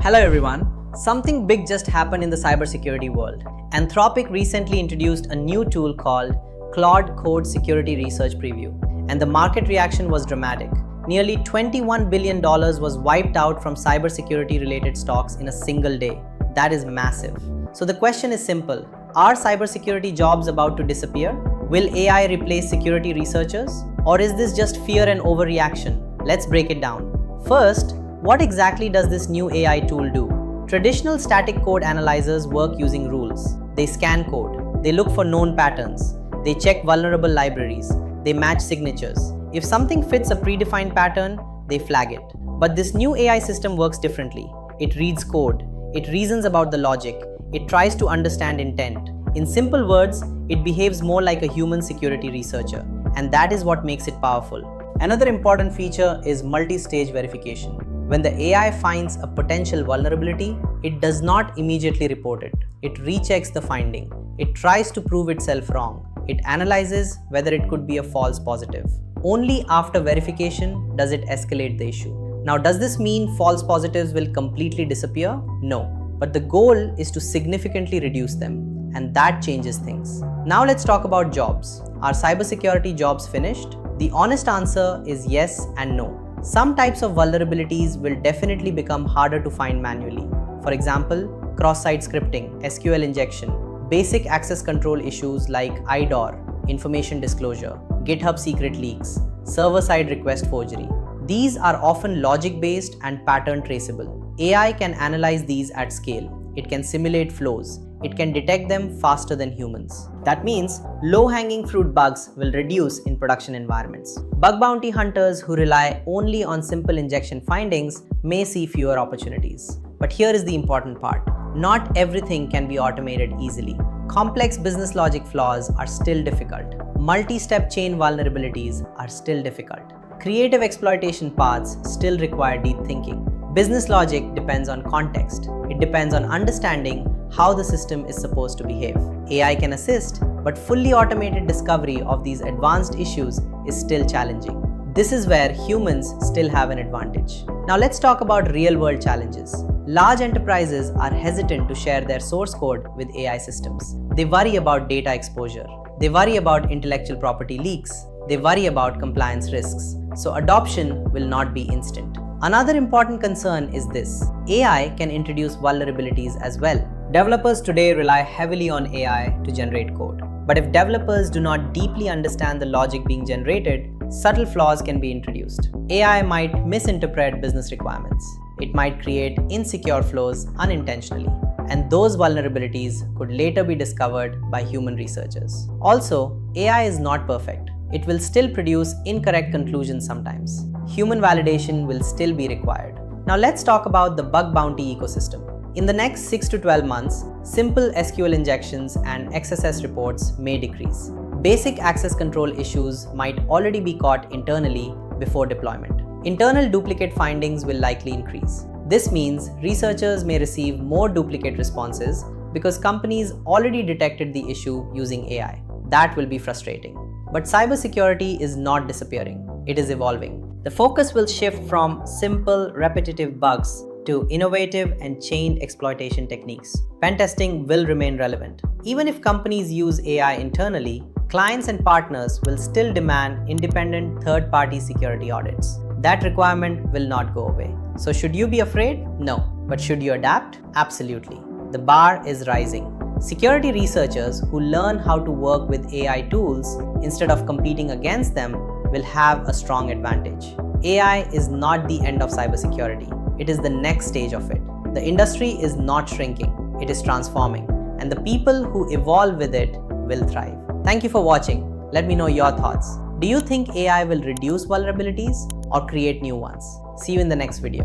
Hello everyone. Something big just happened in the cybersecurity world. Anthropic recently introduced a new tool called Claude Code Security Research Preview, and the market reaction was dramatic. Nearly $21 billion was wiped out from cybersecurity-related stocks in a single day. That is massive. So the question is simple. Are cybersecurity jobs about to disappear? Will AI replace security researchers? Or is this just fear and overreaction? Let's break it down. First, what exactly does this new AI tool do? Traditional static code analyzers work using rules. They scan code. They look for known patterns. They check vulnerable libraries. They match signatures. If something fits a predefined pattern, they flag it. But this new AI system works differently. It reads code. It reasons about the logic. It tries to understand intent. In simple words, it behaves more like a human security researcher. And that is what makes it powerful. Another important feature is multi-stage verification. When the AI finds a potential vulnerability, it does not immediately report it. It rechecks the finding. It tries to prove itself wrong. It analyzes whether it could be a false positive. Only after verification does it escalate the issue. Now, does this mean false positives will completely disappear? No. But the goal is to significantly reduce them, and that changes things. Now let's talk about jobs. Are cybersecurity jobs finished? The honest answer is yes and no. Some types of vulnerabilities will definitely become harder to find manually. For example, cross-site scripting, SQL injection, basic access control issues like IDOR, information disclosure, GitHub secret leaks, server-side request forgery. These are often logic-based and pattern traceable. AI can analyze these at scale. It can simulate flows. It can detect them faster than humans. That means low-hanging fruit bugs will reduce in production environments. Bug bounty hunters who rely only on simple injection findings may see fewer opportunities. But here is the important part. Not everything can be automated easily. Complex business logic flaws are still difficult. Multi-step chain vulnerabilities are still difficult. Creative exploitation paths still require deep thinking. Business logic depends on context. It depends on understanding how the system is supposed to behave. AI can assist, but fully automated discovery of these advanced issues is still challenging. This is where humans still have an advantage. Now let's talk about real-world challenges. Large enterprises are hesitant to share their source code with AI systems. They worry about data exposure. They worry about intellectual property leaks. They worry about compliance risks. So adoption will not be instant. Another important concern is this. AI can introduce vulnerabilities as well. Developers today rely heavily on AI to generate code. But if developers do not deeply understand the logic being generated, subtle flaws can be introduced. AI might misinterpret business requirements. It might create insecure flows unintentionally. And those vulnerabilities could later be discovered by human researchers. Also, AI is not perfect. It will still produce incorrect conclusions sometimes. Human validation will still be required. Now let's talk about the bug bounty ecosystem. In the next 6 to 12 months, simple SQL injections and XSS reports may decrease. Basic access control issues might already be caught internally before deployment. Internal duplicate findings will likely increase. This means researchers may receive more duplicate responses because companies already detected the issue using AI. That will be frustrating. But cybersecurity is not disappearing. It is evolving. The focus will shift from simple, repetitive bugs to innovative and chained exploitation techniques. Pentesting will remain relevant. Even if companies use AI internally, clients and partners will still demand independent third-party security audits. That requirement will not go away. So should you be afraid? No. But should you adapt? Absolutely. The bar is rising. Security researchers who learn how to work with AI tools instead of competing against them will have a strong advantage. AI is not the end of cybersecurity. It is the next stage of it. The industry is not shrinking. It is transforming. And the people who evolve with it will thrive. Thank you for watching. Let me know your thoughts. Do you think AI will reduce vulnerabilities or create new ones? See you in the next video.